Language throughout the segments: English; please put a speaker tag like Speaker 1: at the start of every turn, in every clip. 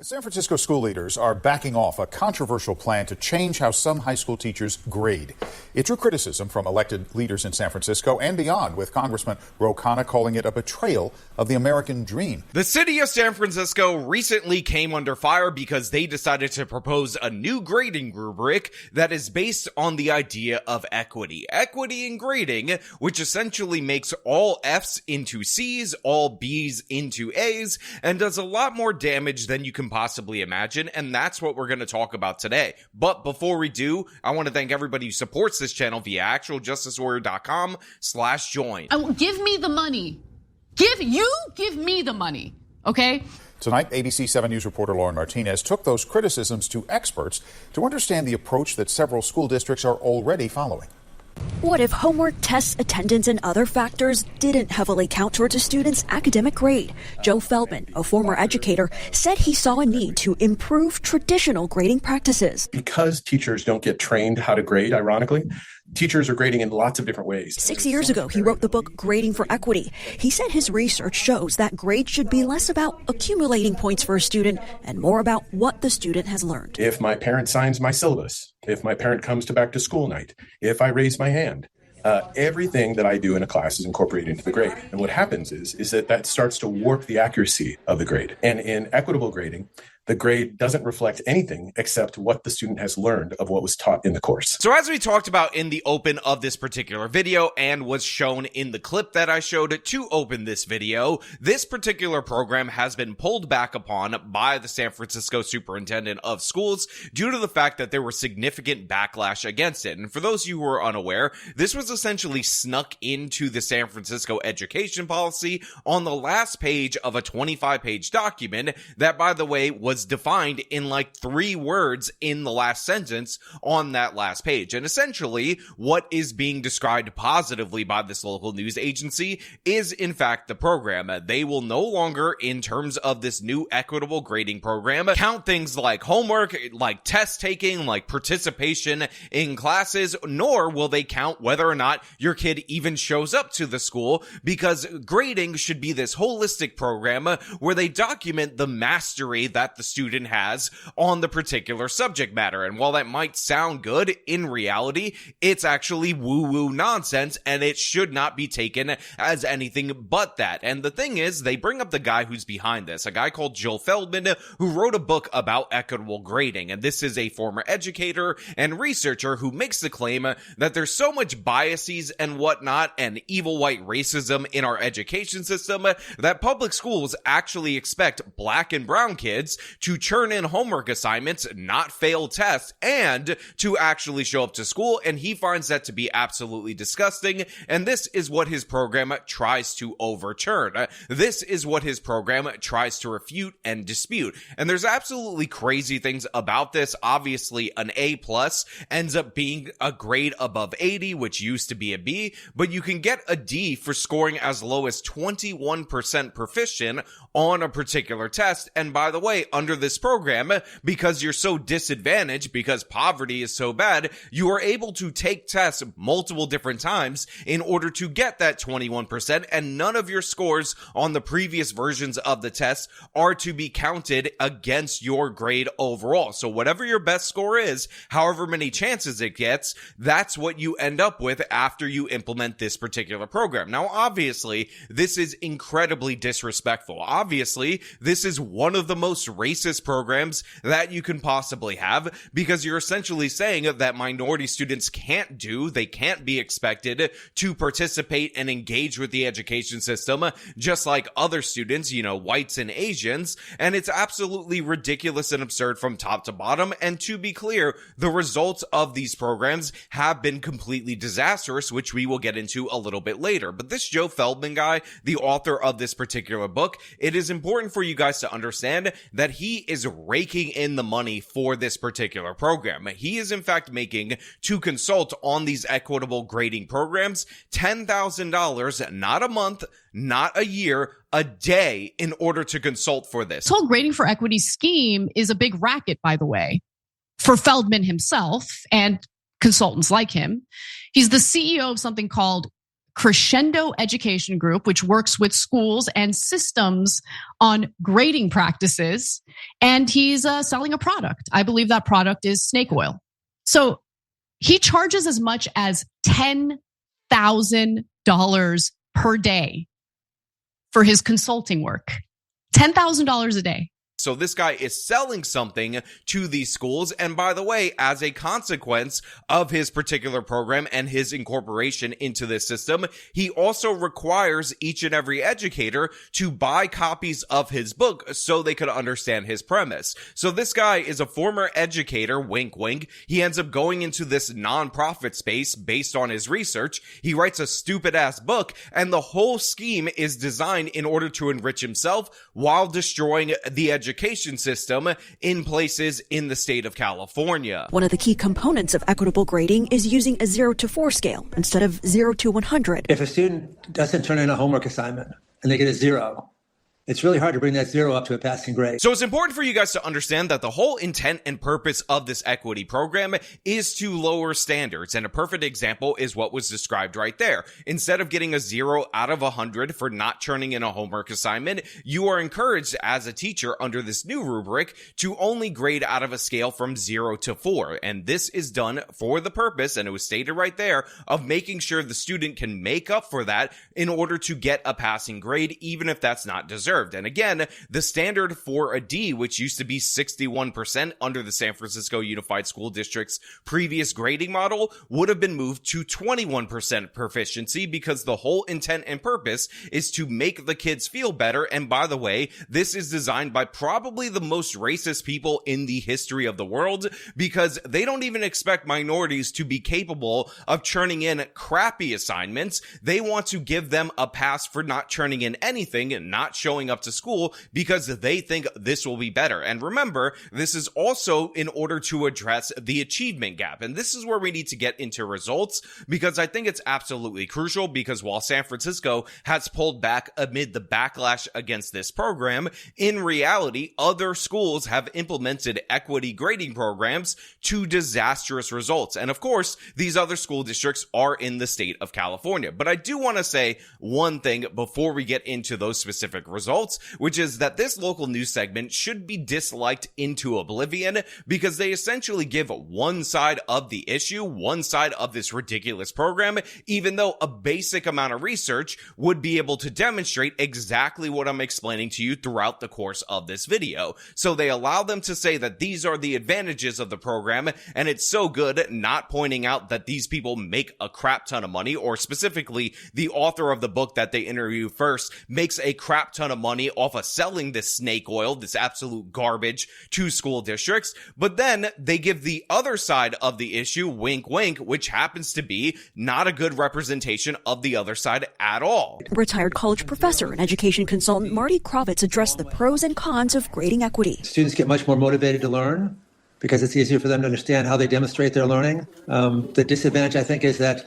Speaker 1: San Francisco school leaders are backing off a controversial plan to change how some high school teachers grade. It drew criticism from elected leaders in San Francisco and beyond, with Congressman Ro Khanna calling it a betrayal of the American dream.
Speaker 2: The city of San Francisco recently came under fire because they decided to propose a new grading rubric that is based on the idea of equity. Equity in grading, which essentially makes all Fs into Cs, all Bs into As, and does a lot more damage than you can possibly imagine, and that's what we're going to talk about today. But before we do, I want to thank everybody who supports this channel via actualjusticewarrior.com/join.
Speaker 3: Give me the money. Give me the money, okay?
Speaker 1: Tonight, ABC 7 News reporter Lauren Martinez took those criticisms to experts to understand the approach that several school districts are already following.
Speaker 4: What if homework, tests, attendance, and other factors didn't heavily count towards a student's academic grade? Joe Feldman, a former educator, said he saw a need to improve traditional grading practices.
Speaker 5: Because teachers don't get trained how to grade, ironically, teachers are grading in lots of different ways.
Speaker 4: 6 years ago, he wrote the book Grading for Equity. He said his research shows that grades should be less about accumulating points for a student and more about what the student has learned.
Speaker 5: If my parent signs my syllabus, if my parent comes to back to school night, if I raise my hand, everything that I do in a class is incorporated into the grade. And what happens is that starts to warp the accuracy of the grade. And in equitable grading, the grade doesn't reflect anything except what the student has learned of what was taught in the course.
Speaker 2: So as we talked about in the open of this particular video and was shown in the clip that I showed to open this video, this particular program has been pulled back upon by the San Francisco superintendent of schools due to the fact that there was significant backlash against it. And for those of you who are unaware, this was essentially snuck into the San Francisco education policy on the last page of a 25-page document that, by the way, was defined in like 3 words in the last sentence on that last page. And essentially, what is being described positively by this local news agency is, in fact, the program. They will no longer, in terms of this new equitable grading program, count things like homework, like test taking, like participation in classes, nor will they count whether or not your kid even shows up to the school, because grading should be this holistic program where they document the mastery that the student has on the particular subject matter. And while that might sound good, in reality, it's actually woo-woo nonsense, and it should not be taken as anything but that. And the thing is, they bring up the guy who's behind this, a guy called Joe Feldman, who wrote a book about equitable grading. And this is a former educator and researcher who makes the claim that there's so much biases and whatnot and evil white racism in our education system that public schools actually expect black and brown kids to churn in homework assignments, not fail tests, and to actually show up to school. And he finds that to be absolutely disgusting. And this is what his program tries to overturn. This is what his program tries to refute and dispute. And there's absolutely crazy things about this. Obviously, an A+ ends up being a grade above 80, which used to be a B, but you can get a D for scoring as low as 21% proficient on a particular test. And by the way, under this program, because you're so disadvantaged, because poverty is so bad, you are able to take tests multiple different times in order to get that 21%, and none of your scores on the previous versions of the test are to be counted against your grade overall. So whatever your best score is, however many chances it gets, that's what you end up with after you implement this particular program. Now, obviously, this is incredibly disrespectful. Obviously, this is one of the most racist programs that you can possibly have, because you're essentially saying that minority students can't be expected to participate and engage with the education system just like other students, whites and Asians. And it's absolutely ridiculous and absurd from top to bottom. And to be clear, the results of these programs have been completely disastrous, which we will get into a little bit later. But this Joe Feldman guy, the author of this particular book, it is important for you guys to understand that he is raking in the money for this particular program. He is in fact making, to consult on these equitable grading programs, $10,000, not a month, not a year, a day, in order to consult for this.
Speaker 3: This whole grading for equity scheme is a big racket, by the way, for Feldman himself and consultants like him. He's the CEO of something called Crescendo Education Group, which works with schools and systems on grading practices. And he's selling a product. I believe that product is snake oil. So he charges as much as $10,000 per day for his consulting work. $10,000 a day.
Speaker 2: So this guy is selling something to these schools. And by the way, as a consequence of his particular program and his incorporation into this system, he also requires each and every educator to buy copies of his book so they could understand his premise. So this guy is a former educator, wink, wink. He ends up going into this nonprofit space based on his research. He writes a stupid ass book, and the whole scheme is designed in order to enrich himself while destroying the education system in places in the state of California.
Speaker 4: One of the key components of equitable grading is using a 0 to 4 scale instead of 0 to 100.
Speaker 6: If a student doesn't turn in a homework assignment and they get a 0, it's really hard to bring that 0 up to a passing grade.
Speaker 2: So it's important for you guys to understand that the whole intent and purpose of this equity program is to lower standards. And a perfect example is what was described right there. Instead of getting a 0 out of 100 for not turning in a homework assignment, you are encouraged as a teacher under this new rubric to only grade out of a scale from 0 to 4. And this is done for the purpose, and it was stated right there, of making sure the student can make up for that in order to get a passing grade, even if that's not deserved. And again, the standard for a D, which used to be 61% under the San Francisco Unified School District's previous grading model, would have been moved to 21% proficiency, because the whole intent and purpose is to make the kids feel better. And by the way, this is designed by probably the most racist people in the history of the world, because they don't even expect minorities to be capable of churning in crappy assignments. They want to give them a pass for not churning in anything and not showing up to school because they think this will be better. And remember, this is also in order to address the achievement gap. And this is where we need to get into results, because I think it's absolutely crucial, because while San Francisco has pulled back amid the backlash against this program, in reality, other schools have implemented equity grading programs to disastrous results. And of course, these other school districts are in the state of California. But I do want to say one thing before we get into those specific results, which is that this local news segment should be disliked into oblivion, because they essentially give one side of the issue, one side of this ridiculous program, even though a basic amount of research would be able to demonstrate exactly what I'm explaining to you throughout the course of this video. So they allow them to say that these are the advantages of the program, and it's so good, not pointing out that these people make a crap ton of money, or specifically the author of the book that they interview first makes a crap ton of money off of selling this snake oil, this absolute garbage, to school districts. But then they give the other side of the issue, wink wink, which happens to be not a good representation of the other side at all.
Speaker 4: Retired college professor and education consultant Marty Kravitz addressed the pros and cons of grading equity.
Speaker 6: Students get much more motivated to learn because it's easier for them to understand how they demonstrate their learning. The disadvantage, I think, is that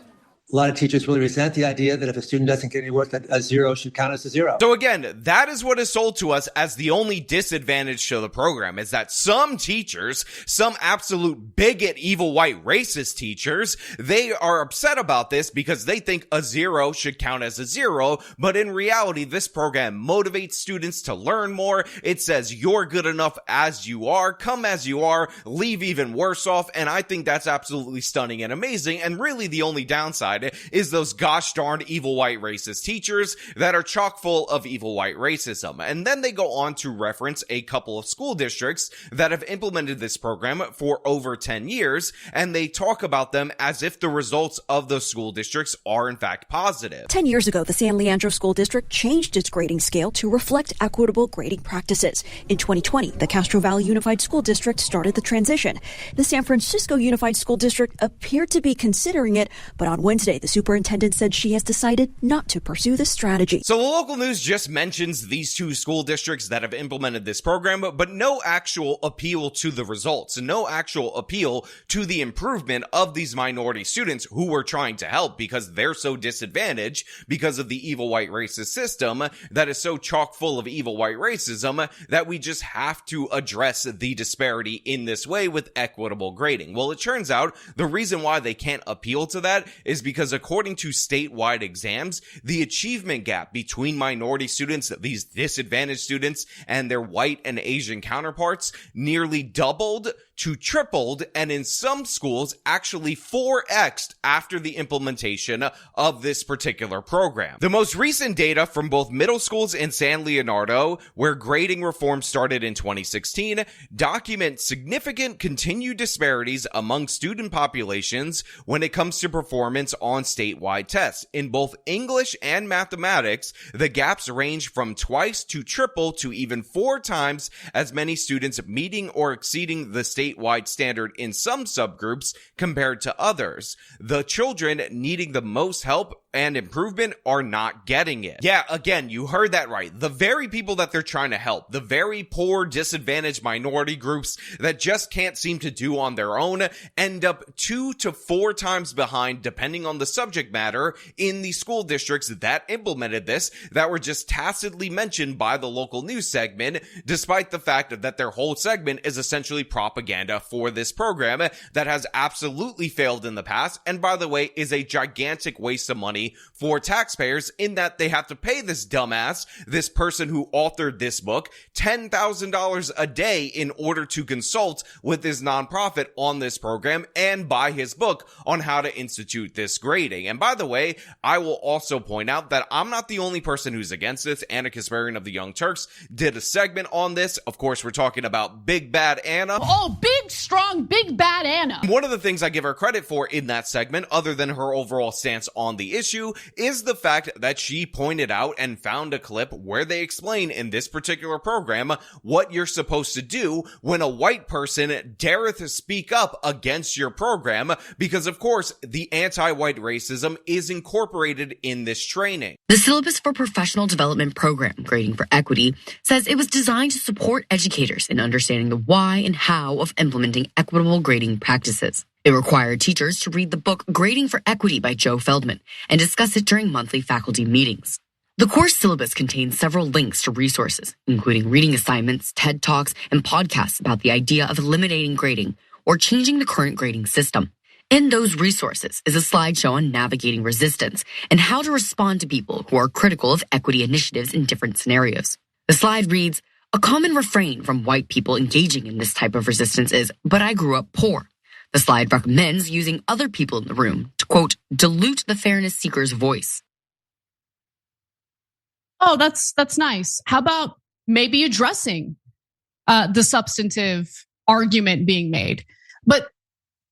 Speaker 6: a lot of teachers really resent the idea that if a student doesn't get any work, that a 0 should count as a 0.
Speaker 2: So again, that is what is sold to us as the only disadvantage to the program, is that some teachers, some absolute bigot, evil, white, racist teachers, they are upset about this because they think a 0 should count as a 0. But in reality, this program motivates students to learn more. It says you're good enough as you are, come as you are, leave even worse off. And I think that's absolutely stunning and amazing. And really the only downside is those gosh darn evil white racist teachers that are chock full of evil white racism. And then they go on to reference a couple of school districts that have implemented this program for over 10 years, and they talk about them as if the results of those school districts are in fact positive.
Speaker 4: 10 years ago, the San Leandro School District changed its grading scale to reflect equitable grading practices. In 2020, the Castro Valley Unified School District started the transition. The San Francisco Unified School District appeared to be considering it, but on Wednesday, the superintendent said she has decided not to pursue this strategy.
Speaker 2: So the local news just mentions these two school districts that have implemented this program, but no actual appeal to the results, no actual appeal to the improvement of these minority students who we're trying to help, because they're so disadvantaged because of the evil white racist system that is so chock full of evil white racism that we just have to address the disparity in this way with equitable grading. Well, it turns out the reason why they can't appeal to that is because because according to statewide exams, the achievement gap between minority students, these disadvantaged students, and their white and Asian counterparts nearly doubled to tripled, and in some schools actually 4x'd after the implementation of this particular program. The most recent data from both middle schools in San Leonardo, where grading reform started in 2016, document significant continued disparities among student populations when it comes to performance on statewide tests. In both English and mathematics, the gaps range from twice to triple to even 4 times as many students meeting or exceeding the statewide standard in some subgroups compared to others. The children needing the most help and improvement are not getting it. Yeah, again, you heard that right. The very people that they're trying to help, the very poor, disadvantaged minority groups that just can't seem to do on their own, end up 2 to 4 times behind, depending on the subject matter, in the school districts that implemented this, that were just tacitly mentioned by the local news segment, despite the fact that their whole segment is essentially propaganda for this program that has absolutely failed in the past, and by the way, is a gigantic waste of money for taxpayers, in that they have to pay this dumbass, this person who authored this book, $10,000 a day in order to consult with his nonprofit on this program and buy his book on how to institute this grading. And by the way, I will also point out that I'm not the only person who's against this. Anna Kasparian of the Young Turks did a segment on this. Of course, we're talking about Big Bad Anna.
Speaker 3: Oh, big, strong, big bad Anna.
Speaker 2: One of the things I give her credit for in that segment, other than her overall stance on the issue, is the fact that she pointed out and found a clip where they explain in this particular program what you're supposed to do when a white person dareth speak up against your program, because of course the anti-white racism is incorporated in this training.
Speaker 7: The syllabus for professional development program Grading for Equity says it was designed to support educators in understanding the why and how of implementing equitable grading practices. It required teachers to read the book Grading for Equity by Joe Feldman and discuss it during monthly faculty meetings. The course syllabus contains several links to resources, including reading assignments, TED Talks, and podcasts about the idea of eliminating grading or changing the current grading system. In those resources is a slideshow on navigating resistance and how to respond to people who are critical of equity initiatives in different scenarios. The slide reads, "A common refrain from white people engaging in this type of resistance is, 'But I grew up poor.' The slide recommends using other people in the room to, quote, dilute the fairness seeker's voice."
Speaker 3: Oh, that's nice. How about maybe addressing the substantive argument being made? But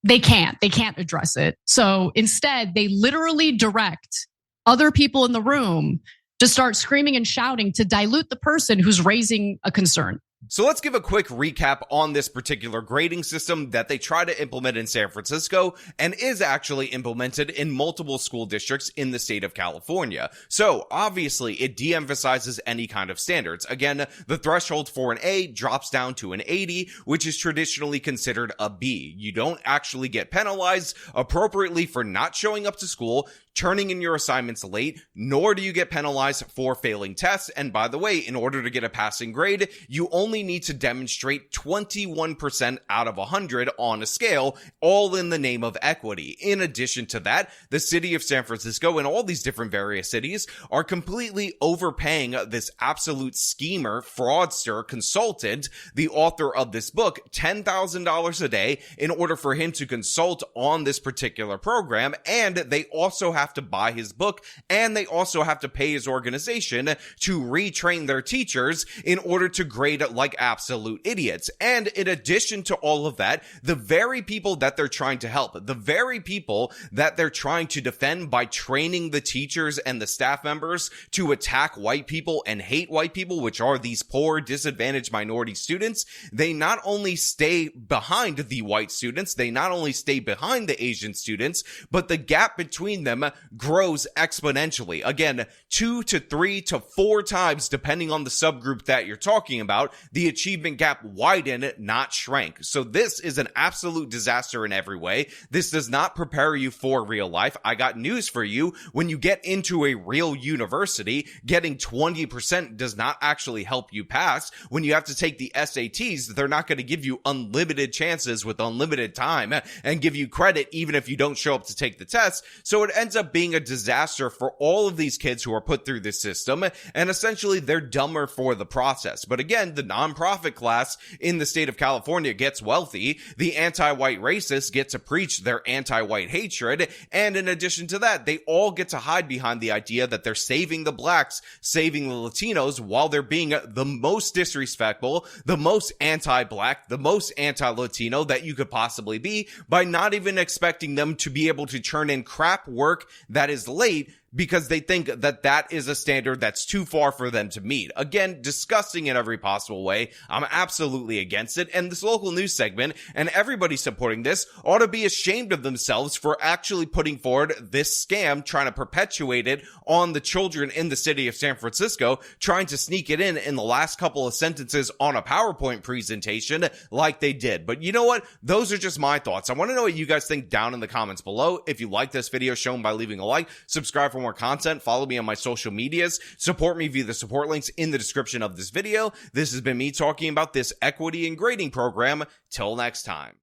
Speaker 3: they can't address it. So instead, they literally direct other people in the room to start screaming and shouting to dilute the person who's raising a concern.
Speaker 2: So let's give a quick recap on this particular grading system that they try to implement in San Francisco and is actually implemented in multiple school districts in the state of California. So obviously it de-emphasizes any kind of standards. Again, the threshold for an A drops down to an 80, which is traditionally considered a B. You don't actually get penalized appropriately for not showing up to school, turning in your assignments late, nor do you get penalized for failing tests. And by the way, in order to get a passing grade, you only need to demonstrate 21% out of 100 on a scale, all in the name of equity. In addition to that, the city of San Francisco and all these different various cities are completely overpaying this absolute schemer, fraudster, consultant, the author of this book, $10,000 a day in order for him to consult on this particular program. And they also have to buy his book, and they also have to pay his organization to retrain their teachers in order to grade like absolute idiots. And in addition to all of that, the very people that they're trying to help, the very people that they're trying to defend by training the teachers and the staff members to attack white people and hate white people, which are these poor, disadvantaged minority students, they not only stay behind the white students, they not only stay behind the Asian students, but the gap between them grows exponentially. Again, 2 to 3 to 4 times, depending on the subgroup that you're talking about. The achievement gap widened, not shrank. So this is an absolute disaster in every way. This does not prepare you for real life. I got news for you. When you get into a real university, getting 20% does not actually help you pass. When you have to take the SATs, they're not going to give you unlimited chances with unlimited time and give you credit even if you don't show up to take the test. So it ends up being a disaster for all of these kids who are put through this system, and essentially they're dumber for the process. But again, the nonprofit class in the state of California gets wealthy. The anti-white racists get to preach their anti-white hatred. And in addition to that, they all get to hide behind the idea that they're saving the blacks, saving the Latinos, while they're being the most disrespectful, the most anti-black, the most anti-Latino that you could possibly be, by not even expecting them to be able to turn in crap work that is late, because they think that that is a standard that's too far for them to meet. Again, disgusting in every possible way. I'm absolutely against it. And this local news segment and everybody supporting this ought to be ashamed of themselves for actually putting forward this scam, trying to perpetuate it on the children in the city of San Francisco, trying to sneak it in the last couple of sentences on a PowerPoint presentation like they did. But you know what? Those are just my thoughts. I want to know what you guys think down in the comments below. If you like this video, show them by leaving a like, subscribe for more content, follow me on my social medias, support me via the support links in the description of this video. This has been me talking about this equity and grading program. Till next time.